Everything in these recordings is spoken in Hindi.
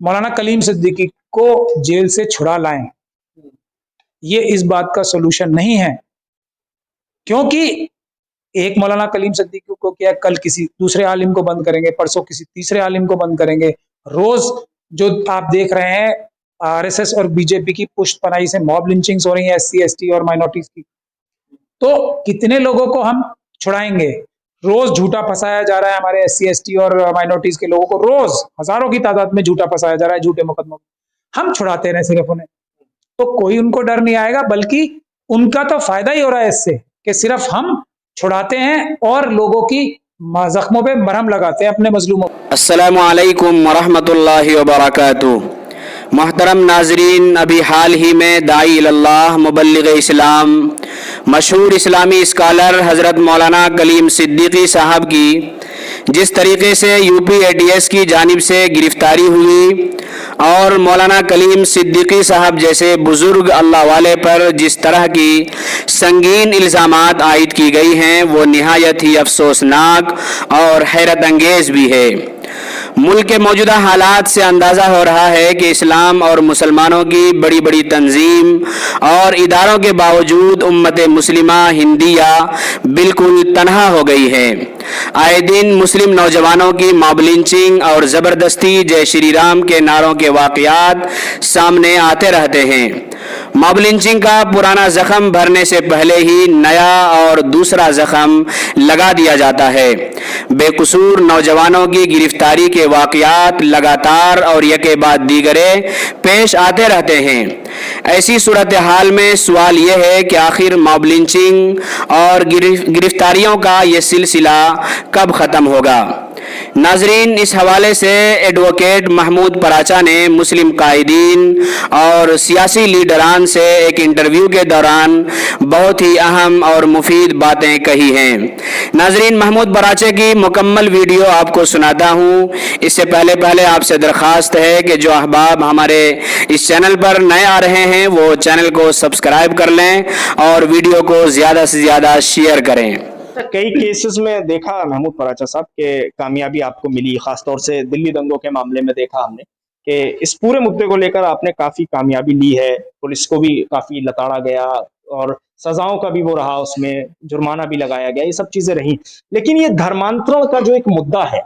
मौलाना कलीम सिद्दीकी को जेल से छुड़ा लाएं, ये इस बात का सोल्यूशन नहीं है। क्योंकि एक मौलाना कलीम सिद्दीकी को क्या, कल किसी दूसरे आलिम को बंद करेंगे, परसों किसी तीसरे आलिम को बंद करेंगे। रोज जो आप देख रहे हैं आरएसएस और बीजेपी की पुष्टपनाही से मॉब लिंचिंग्स हो रही हैं एससी एसटी और माइनॉरिटीज की, तो कितने लोगों को हम छुड़ाएंगे। रोज झूठा फंसाया जा रहा है हमारे एससी एसटी और माइनॉरिटीज के लोगों को, रोज हजारों की तादाद में झूठा फंसाया जा रहा है झूठे मुकदमों में, हम छुड़ाते रहे सिर्फ उन्हें, तो कोई उनको डर नहीं आएगा, बल्कि उनका तो फायदा ही हो रहा है इससे कि सिर्फ हम छुड़ाते हैं और लोगों की जख्मों पे मरहम लगाते हैं अपने मजलूमों। अस्सलामु अलैकुम वरहमतुल्लाहि वबरकातुहू। मोहतरम नाजरीन, अभी हाल ही में दाई इल्लाह मुबल्लिग इस्लाम मशहूर इस्लामी स्कॉलर हज़रत मौलाना कलीम सिद्दीकी साहब की जिस तरीके से यूपी एटीएस की जानिब से गिरफ्तारी हुई और मौलाना कलीम सिद्दीकी साहब जैसे बुज़ुर्ग अल्लाह वाले पर जिस तरह की संगीन इल्ज़ामात आयद की गई हैं, वो निहायत ही अफसोसनाक और हैरत अंगेज़ भी है। मुल्क के मौजूदा हालात से अंदाज़ा हो रहा है कि इस्लाम और मुसलमानों की बड़ी बड़ी तंजीम और इदारों के बावजूद उम्मत मुस्लिमा हिंदिया बिल्कुल तनहा हो गई है। आए दिन मुस्लिम नौजवानों की मॉब लिंचिंग और ज़बरदस्ती जय श्री राम के नारों के वाक़यात सामने आते रहते हैं। मॉब लिंचिंग का पुराना ज़ख़म भरने से पहले ही नया और दूसरा ज़ख़म लगा दिया जाता है। बेकसूर नौजवानों की गिरफ्तारी के वाक़यात लगातार और यके बाद दीगरे पेश आते रहते हैं। ऐसी सूरत हाल में सवाल यह है कि आखिर मॉब लिंचिंग और गिरफ्तारियों का ये सिलसिला कब ख़त्म होगा। नाजरीन, इस हवाले से एडवोकेट महमूद पराचा ने मुस्लिम कायदीन और सियासी लीडरान से एक इंटरव्यू के दौरान बहुत ही अहम और मुफीद बातें कही हैं। नाजरीन, महमूद पराचे की मुकम्मल वीडियो आपको सुनाता हूँ। इससे पहले आपसे दरख्वास्त है कि जो अहबाब हमारे इस चैनल पर नए आ रहे हैं वो चैनल को सब्सक्राइब कर लें और वीडियो को ज़्यादा से ज़्यादा शेयर करें। कई केसेस में देखा महमूद पराचा साहब के कामयाबी आपको मिली, खासतौर से दिल्ली दंगों के मामले में देखा हमने कि इस पूरे मुद्दे को लेकर आपने काफी कामयाबी ली है। पुलिस को भी काफी लताड़ा गया और सजाओं का भी वो रहा, उसमें जुर्माना भी लगाया गया, ये सब चीजें रही। लेकिन ये धर्मांतरण का जो एक मुद्दा है,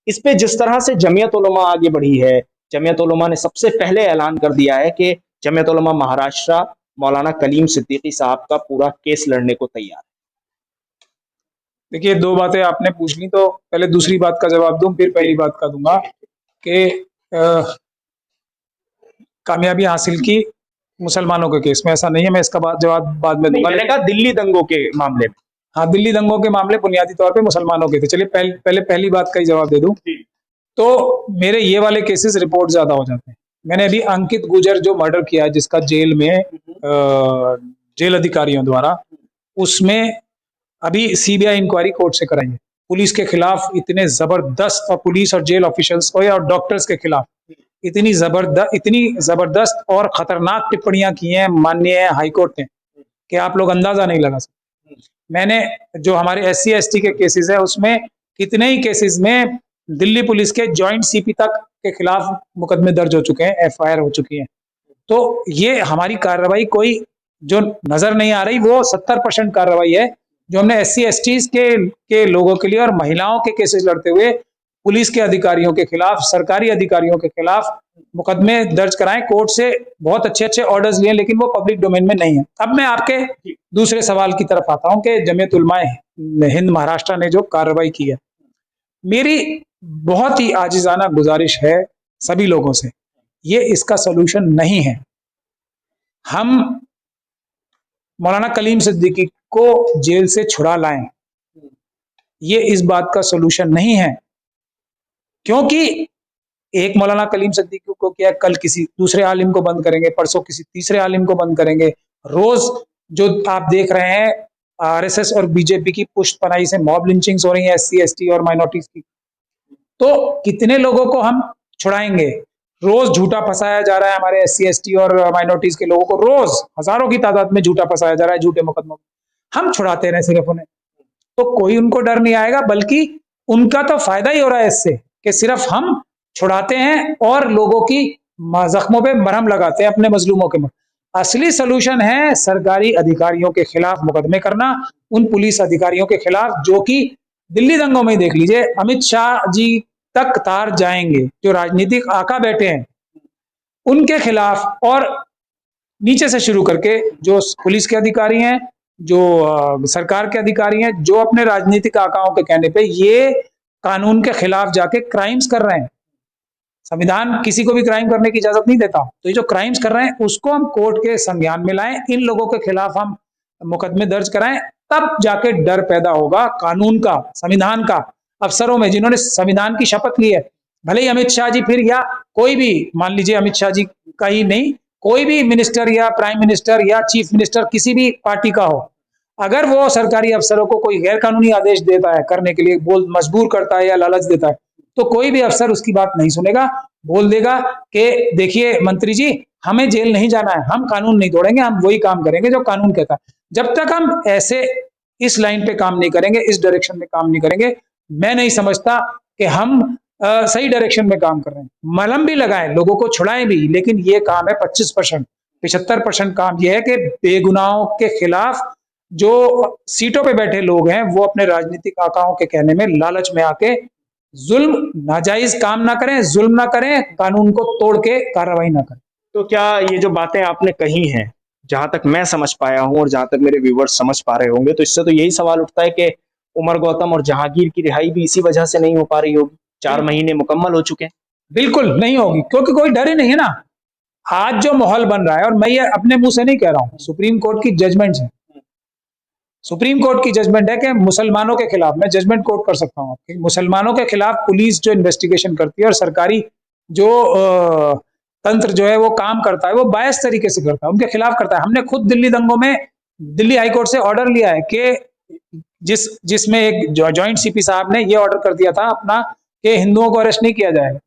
इस पे जिस तरह से जमीयत उलमा आगे बढ़ी है, जमीयत उलमा ने सबसे पहले ऐलान कर दिया है कि जमीयत उलमा महाराष्ट्र मौलाना कलीम सिद्दीकी साहब का पूरा केस लड़ने को तैयार है। देखिए, दो बातें आपने पूछ ली, तो पहले दूसरी बात का जवाब दूं, फिर पहली बात का दूंगा कि कामयाबी हासिल की मुसलमानों के केस में, ऐसा नहीं है। मैं इसका जवाब बाद में दूंगा। दिल्ली दंगों के मामले में, हाँ, दिल्ली दंगों के मामले बुनियादी तौर पे मुसलमानों के थे। चलिए पहले पहली बात का ही जवाब दे दूं, तो मेरे ये वाले केसेस रिपोर्ट ज्यादा हो जाते हैं। मैंने अभी अंकित गुजर जो मर्डर किया है, जिसका जेल में जेल अधिकारियों द्वारा, उसमें अभी सीबीआई इंक्वायरी कोर्ट से कराई है। पुलिस के खिलाफ इतने जबरदस्त, और पुलिस और जेल ऑफिशियल्स को और डॉक्टर्स के खिलाफ इतनी जबरदस्त और खतरनाक टिप्पणियां की हैं माननीय हाईकोर्ट ने कि आप लोग अंदाजा नहीं लगा सकते। मैंने जो हमारे एससी एसटी के केसेस है, उसमें कितने ही केसेस में दिल्ली पुलिस के जॉइंट सीपी तक के खिलाफ मुकदमे दर्ज हो चुके हैं, एफआईआर हो चुकी है। तो ये हमारी कार्रवाई कोई जो नजर नहीं आ रही, वो 70% कार्रवाई है जो हमने एससी एसटी के लोगों के लिए और महिलाओं के केसेस लड़ते हुए पुलिस के अधिकारियों के खिलाफ, सरकारी अधिकारियों के खिलाफ मुकदमे दर्ज कराए। कोर्ट से बहुत अच्छे अच्छे ऑर्डर्स लिए, लेकिन वो पब्लिक डोमेन में नहीं है। अब मैं आपके दूसरे सवाल की तरफ आता हूं कि जमीयत उलमाए हिंद महाराष्ट्र ने जो कार्रवाई की है, मेरी बहुत ही आजिजाना गुजारिश है सभी लोगों से, ये इसका सोल्यूशन नहीं है। हम मौलाना कलीम सिद्दीकी को जेल से छुड़ा लाएं, ये इस बात का सोल्यूशन नहीं है। क्योंकि एक मौलाना कलीम सिद्दीकी को क्या, कल किसी दूसरे आलिम को बंद करेंगे, परसों किसी तीसरे आलिम को बंद करेंगे। रोज जो आप देख रहे हैं आरएसएस और बीजेपी की पुष्टपनाही से मॉब लिंचिंग्स हो रही हैं एससी एसटी और माइनॉरिटीज की, तो कितने लोगों को हम छुड़ाएंगे। रोज झूठा फंसाया जा रहा है हमारे एससी एसटी और माइनॉरिटीज के लोगों को, रोज हजारों की तादाद में झूठा फंसाया जा रहा है झूठे मुकदमों में, हम छुड़ाते रहे सिर्फ उन्हें, तो कोई उनको डर नहीं आएगा, बल्कि उनका तो फायदा ही हो रहा है इससे कि सिर्फ हम छुड़ाते हैं और लोगों की जख्मों पे मरहम लगाते हैं अपने मजलूमों के। असली सलूशन है सरकारी अधिकारियों के खिलाफ मुकदमे करना, उन पुलिस अधिकारियों के खिलाफ जो कि दिल्ली दंगों में देख लीजिए अमित शाह जी तक तार जाएंगे, जो राजनीतिक आका बैठे हैं उनके खिलाफ, और नीचे से शुरू करके जो पुलिस के अधिकारी हैं, जो सरकार के अधिकारी हैं, जो अपने राजनीतिक आकाओं के कहने पे ये कानून के खिलाफ जाके क्राइम्स कर रहे हैं। संविधान किसी को भी क्राइम करने की इजाजत नहीं देता, तो ये जो क्राइम्स कर रहे हैं उसको हम कोर्ट के संज्ञान में लाएं, इन लोगों के खिलाफ हम मुकदमे दर्ज कराएं, तब जाके डर पैदा होगा कानून का, संविधान का, अफसरों में जिन्होंने संविधान की शपथ ली है। भले ही अमित शाह जी फिर या कोई भी, मान लीजिए अमित शाह जी का ही नहीं, कोई भी मिनिस्टर या प्राइम मिनिस्टर या चीफ मिनिस्टर किसी भी पार्टी का हो, अगर वो सरकारी अफसरों को कोई गैर कानूनी आदेश देता है करने के लिए, बोल मजबूर करता है या लालच देता है, तो कोई भी अफसर उसकी बात नहीं सुनेगा, बोल देगा कि देखिए मंत्री जी हमें जेल नहीं जाना है, हम कानून नहीं तोड़ेंगे, हम वही काम करेंगे जो कानून कहता है। जब तक हम ऐसे इस लाइन पे काम नहीं करेंगे, इस डायरेक्शन में काम नहीं करेंगे, मैं नहीं समझता कि हम सही डायरेक्शन में काम कर रहे हैं। मलहम भी लगाएं, लोगों को छुड़ाएं भी, लेकिन ये काम है 25%, 75% काम ये है कि बेगुनाहों के खिलाफ जो सीटों पे बैठे लोग हैं वो अपने राजनीतिक आकाओं के कहने में, लालच में आके जुल्म, नाजायज काम ना करें, जुल्म ना करें, कानून को तोड़ के कार्रवाई ना करें। तो क्या ये जो बातें आपने कही हैं, जहां तक मैं समझ पाया हूं और जहां तक मेरे व्यूवर्स समझ पा रहे होंगे, तो इससे तो यही सवाल उठता है कि उमर गौतम और जहांगीर की रिहाई भी इसी वजह से नहीं हो पा रही होगी? 4 महीने मुकम्मल हो चुके हैं। बिल्कुल नहीं होगी, क्योंकि कोई डर ही नहीं है ना। आज जो माहौल बन रहा है, और मैं ये अपने मुंह से नहीं कह रहा हूं, सुप्रीम कोर्ट की जजमेंट है, सुप्रीम कोर्ट की जजमेंट है कि मुसलमानों के खिलाफ, मैं जजमेंट कोर्ट कर सकता हूं, मुसलमानों के खिलाफ पुलिस जो इन्वेस्टिगेशन करती है और सरकारी जो तंत्र जो है वो काम करता है, वो बायस तरीके से करता है, उनके खिलाफ करता है। हमने खुद दिल्ली दंगों में दिल्ली हाईकोर्ट से ऑर्डर लिया है कि जिसमें एक जॉइंट सीपी साहब ने ये ऑर्डर कर दिया था अपना कि हिंदुओं को अरेस्ट नहीं किया जाएगा,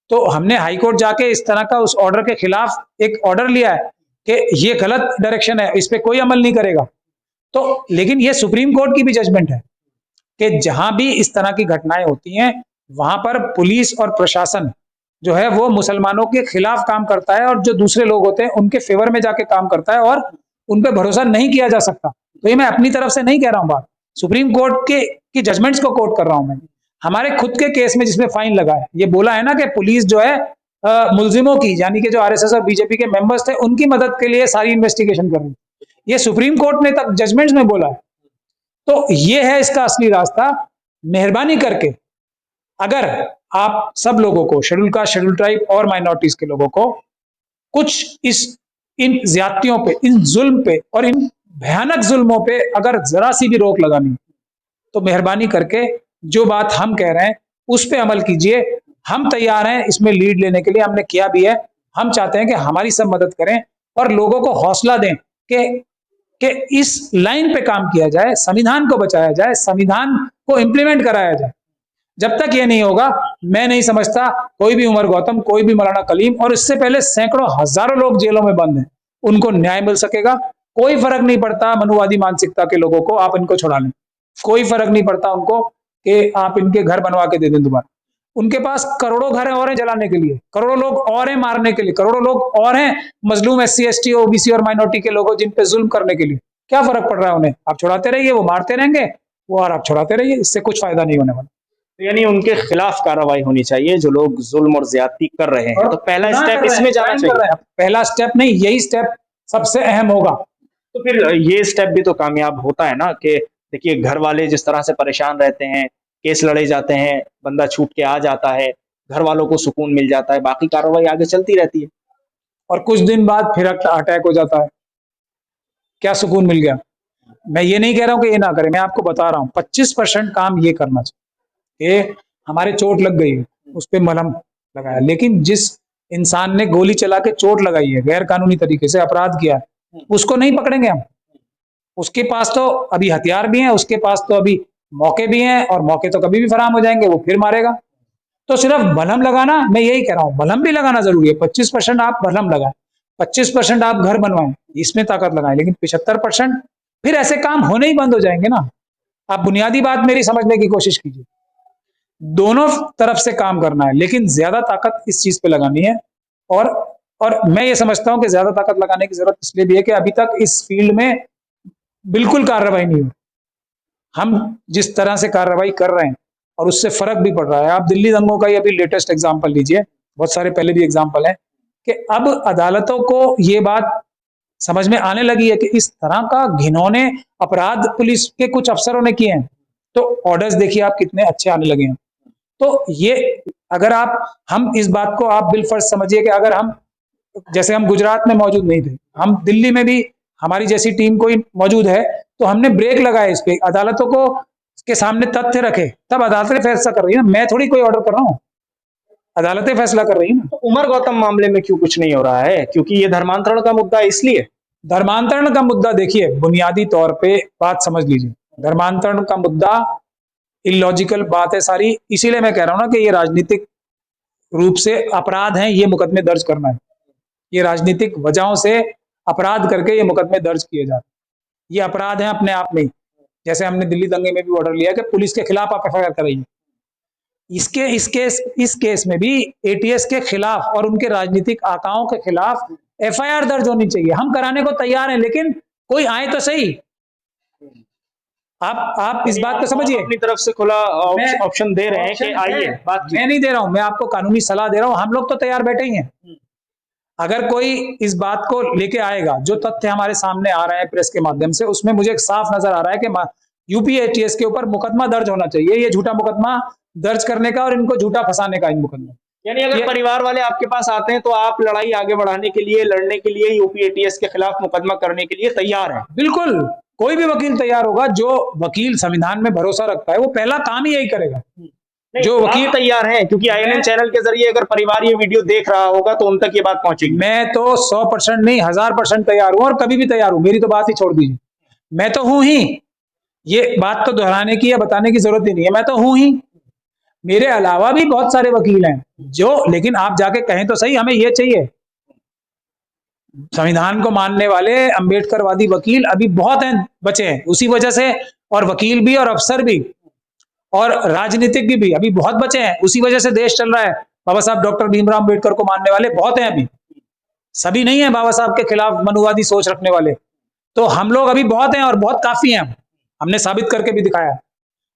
तो हमने हाईकोर्ट जाके इस तरह का उस ऑर्डर के खिलाफ एक ऑर्डर लिया है कि ये गलत डायरेक्शन है, इस पे कोई अमल नहीं करेगा। तो लेकिन ये सुप्रीम कोर्ट की भी जजमेंट है कि जहां भी इस तरह की घटनाएं होती हैं वहां पर पुलिस और प्रशासन जो है वो मुसलमानों के खिलाफ काम करता है, और जो दूसरे लोग होते हैं उनके फेवर में जाके काम करता है, और उन पे भरोसा नहीं किया जा सकता। तो ये मैं अपनी तरफ से नहीं कह रहा हूं बात, सुप्रीम कोर्ट की जजमेंट्स को कोट कर रहा हूं मैं। हमारे खुद के केस में जिसमें फाइन लगा है, ये बोला है ना कि पुलिस जो है मुलजिमों की, यानी कि जो आरएसएस और बीजेपी के मेंबर्स थे उनकी मदद के लिए सारी इन्वेस्टिगेशन कर रही है, ये सुप्रीम कोर्ट ने तक जजमेंट्स में बोला है। तो ये है इसका असली रास्ता। मेहरबानी करके अगर आप सब लोगों को, शेड्यूल कास्ट, शेड्यूल ट्राइब और माइनॉरिटीज के लोगों को कुछ इन ज्यादतियों पे, इन जुल्म पे और इन भयानक जुल्मों पे अगर जरा सी भी रोक लगानी, तो मेहरबानी करके जो बात हम कह रहे हैं उस पे अमल कीजिए। हम तैयार हैं इसमें लीड लेने के लिए, हमने किया भी है। हम चाहते हैं कि हमारी सब मदद करें और लोगों को हौसला दें कि इस लाइन पे काम किया जाए, संविधान को बचाया जाए, संविधान को इंप्लीमेंट कराया जाए। जब तक ये नहीं होगा, मैं नहीं समझता कोई भी उमर गौतम, कोई भी मौलाना कलीम, और इससे पहले सैकड़ों हजारों लोग जेलों में बंद हैं, उनको न्याय मिल सकेगा। कोई फर्क नहीं पड़ता मनुवादी मानसिकता के लोगों को आप इनको छुड़ा लें, कोई फर्क नहीं पड़ता उनको कि आप इनके घर बनवा के दे दें दोबारा। उनके पास करोड़ों घर और हैं जलाने के लिए, करोड़ों लोग और हैं मारने के लिए, करोड़ों लोग और हैं मजलूम SC ST OBC और माइनॉरिटी के लोगों जिन पे जुल्म करने के लिए। क्या फर्क पड़ रहा है उन्हें? आप छुड़ाते रहिए, वो मारते रहेंगे, वो और आप छुड़ाते रहिए, इससे कुछ फायदा नहीं होने वाला। यानी उनके खिलाफ कार्रवाई होनी चाहिए जो लोग जुल्म और ज्यादती कर रहे हैं। तो पहला स्टेप इसमें जाना चाहिए। पहला स्टेप नहीं, यही स्टेप सबसे अहम होगा। तो फिर ये स्टेप भी तो कामयाब होता है ना, कि देखिए घर वाले जिस तरह से परेशान रहते हैं, केस लड़े जाते हैं, बंदा छूट के आ जाता है, घर वालों को सुकून मिल जाता है, बाकी कार्रवाई आगे चलती रहती है, और कुछ दिन बाद फिर अटैक हो जाता है, क्या सुकून मिल गया? मैं ये नहीं कह रहा हूं कि ये ना करें, मैं आपको बता रहा हूं 25% काम ये करना चाहिए कि हमारे चोट लग गई है, उस पर मलहम लगाया। लेकिन जिस इंसान ने गोली चला के चोट लगाई है, गैर कानूनी तरीके से अपराध किया है, उसको नहीं पकड़ेंगे हम। उसके पास तो अभी हथियार भी हैं, उसके पास तो अभी मौके भी हैं, और मौके तो कभी भी फराम हो जाएंगे, वो फिर मारेगा। तो सिर्फ मलहम लगाना, मैं यही कह रहा हूं, मलहम भी लगाना जरूरी है। 25% आप मलहम लगाएं, 25% आप घर बनवाएं, इसमें ताकत लगाएं, लेकिन 75% फिर ऐसे काम होने ही बंद हो जाएंगे ना। आप बुनियादी बात मेरी समझने की कोशिश कीजिए। दोनों तरफ से काम करना है, लेकिन ज्यादा ताकत इस चीज पे लगानी है। और मैं ये समझता हूं कि ज्यादा ताकत लगाने की जरूरत इसलिए भी है कि अभी तक इस फील्ड में बिल्कुल कार्रवाई नहीं हुई। हम जिस तरह से कार्रवाई कर रहे हैं और उससे फर्क भी पड़ रहा है। आप दिल्ली दंगों का ही अभी लेटेस्ट एग्जाम्पल लीजिए, बहुत सारे पहले भी एग्जाम्पल है कि अब अदालतों को ये बात समझ में आने लगी है कि इस तरह का घिनौने अपराध पुलिस के कुछ अफसरों ने किए हैं, तो ऑर्डर्स देखिए आप कितने अच्छे आने लगे हैं। तो ये अगर हम इस बात को आप बिलफर्ज समझिए कि अगर हम, जैसे हम गुजरात में मौजूद नहीं थे, हम दिल्ली में भी हमारी जैसी टीम कोई मौजूद है, तो हमने ब्रेक लगाया इस पे, अदालतों को के सामने तथ्य रखे, तब अदालतें फैसला कर रही है ना। मैं थोड़ी कोई ऑर्डर कर रहा हूँ, अदालतें फैसला कर रही है ना। तो उमर गौतम मामले में क्यों कुछ नहीं हो रहा है? क्योंकि ये धर्मांतरण का मुद्दा है, इसलिए। धर्मांतरण का मुद्दा देखिए, बुनियादी तौर पे बात समझ लीजिए, धर्मांतरण का मुद्दा इलॉजिकल बात है सारी। इसीलिए मैं कह रहा हूं ना कि ये राजनीतिक रूप से अपराध हैं, ये मुकदमे दर्ज करना है। ये राजनीतिक वजहों से अपराध करके ये मुकदमे दर्ज किए जाते हैं। ये अपराध है अपने आप में। जैसे हमने दिल्ली दंगे में भी ऑर्डर लिया कि पुलिस के खिलाफ आप एफआईआर कराइए, इस केस में भी एटीएस के खिलाफ और उनके राजनीतिक आकाओं के खिलाफ एफआईआर दर्ज होनी चाहिए। हम कराने को तैयार हैं, लेकिन कोई आए तो सही। आप इस बात को समझिए, अपनी तरफ से खुला ऑप्शन दे रहे हैं कि आइए बात। मैं नहीं दे रहा हूं, मैं आपको कानूनी सलाह दे रहा हूं। हम लोग तो तैयार बैठे ही हैं। अगर कोई इस बात को लेके आएगा, जो तथ्य हमारे सामने आ रहे हैं प्रेस के माध्यम से, उसमें मुझे एक साफ नजर आ रहा है कि यूपी एटीएस के ऊपर मुकदमा दर्ज होना चाहिए। ये झूठा मुकदमा दर्ज करने का और इनको झूठा फंसाने का इन मुकदमा। यानी अगर परिवार वाले आपके पास आते हैं तो आप लड़ाई आगे बढ़ाने के लिए, लड़ने के लिए, यूपी एटीएस के खिलाफ मुकदमा करने के लिए तैयार हैं? बिल्कुल, कोई भी वकील तैयार होगा। जो वकील संविधान में भरोसा रखता है वो पहला काम ही यही करेगा। जो वकील तैयार हैं, क्योंकि आईएनएन चैनल के जरिए अगर परिवार ये वीडियो देख रहा होगा तो उन तक ये बात पहुंचेगी। मैं तो 100% नहीं 1000% तैयार हूं, और कभी भी तैयार हूं। मेरी तो बात ही छोड़ दीजिए, मैं तो हूं ही। ये बात तो दोहराने की या बताने की जरूरत ही नहीं है, मैं तो हूं ही। मेरे अलावा भी बहुत सारे वकील हैं जो, लेकिन आप जाके कहें तो सही, हमें ये चाहिए। संविधान को मानने वाले अंबेडकरवादी वकील अभी बहुत हैं, बचे हैं उसी वजह से, और वकील भी और अफसर भी और राजनीतिज्ञ भी अभी बहुत बचे हैं, उसी वजह से देश चल रहा है। बाबा साहब डॉक्टर भीमराव अंबेडकर को मानने वाले बहुत हैं, अभी सभी नहीं है बाबा साहब के खिलाफ मनुवादी सोच रखने वाले। तो हम लोग अभी बहुत हैं और बहुत काफी हैं, हमने साबित करके भी दिखाया।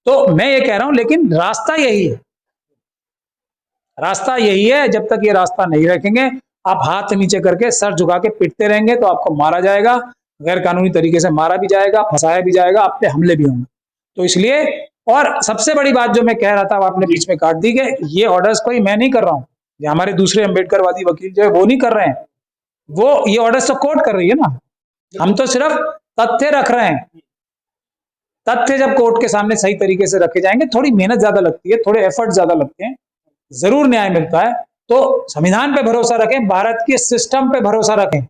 तो मैं ये कह रहा हूं, लेकिन रास्ता यही है, रास्ता यही है। जब तक ये रास्ता नहीं रखेंगे, आप हाथ नीचे करके सर झुका के पिटते रहेंगे, तो आपको मारा जाएगा, गैर कानूनी तरीके से मारा भी जाएगा, फंसाया भी जाएगा, आप पे हमले भी होंगे। तो इसलिए, और सबसे बड़ी बात जो मैं कह रहा था, आपने बीच में काट दी, कि ये ऑर्डर्स कोई मैं नहीं कर रहा हूं, ये हमारे दूसरे अंबेडकरवादी वकील जो है वो नहीं कर रहे हैं, वो ये ऑर्डर्स तो कोर्ट कर रही है ना। हम तो सिर्फ तथ्य रख रहे हैं। तथ्य जब कोर्ट के सामने सही तरीके से रखे जाएंगे, थोड़ी मेहनत ज्यादा लगती है, थोड़े एफर्ट ज्यादा लगते हैं, जरूर न्याय मिलता है। तो संविधान पे भरोसा रखें, भारत के सिस्टम पे भरोसा रखें,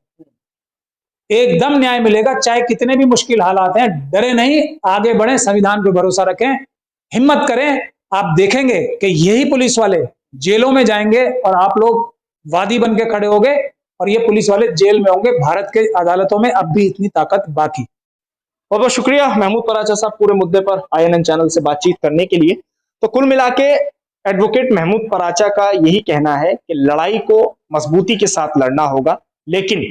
एकदम न्याय मिलेगा, चाहे कितने भी मुश्किल हालात हैं। डरे नहीं, आगे बढ़े, संविधान पे भरोसा रखें, हिम्मत करें। आप देखेंगे कि यही पुलिस वाले जेलों में जाएंगे और आप लोग वादी बन के खड़े होंगे, और ये पुलिस वाले जेल में होंगे। भारत के अदालतों में अब भी इतनी ताकत बाकी। बहुत बहुत शुक्रिया महमूद पराचा साहब, पूरे मुद्दे पर आईएनएन चैनल से बातचीत करने के लिए। तो कुल मिला के एडवोकेट महमूद पराचा का यही कहना है कि लड़ाई को मजबूती के साथ लड़ना होगा, लेकिन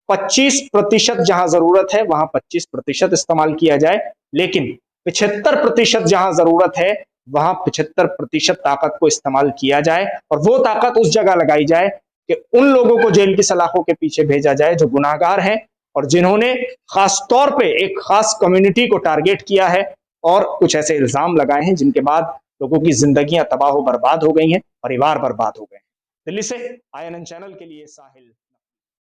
25% जहां जरूरत है वहां 25% इस्तेमाल किया जाए, लेकिन 75% जहां जरूरत है वहां 75% ताकत को इस्तेमाल किया जाए, और वो ताकत उस जगह लगाई जाए कि उन लोगों को जेल की सलाखों के पीछे भेजा जाए जो गुनाहगार हैं और जिन्होंने खास तौर पे एक खास कम्युनिटी को टारगेट किया है और कुछ ऐसे इल्जाम लगाए हैं जिनके बाद लोगों की जिंदगियां तबाह बर्बाद हो गई हैं, परिवार बर्बाद हो गए हैं। दिल्ली से आईएनएन चैनल के लिए साहिल।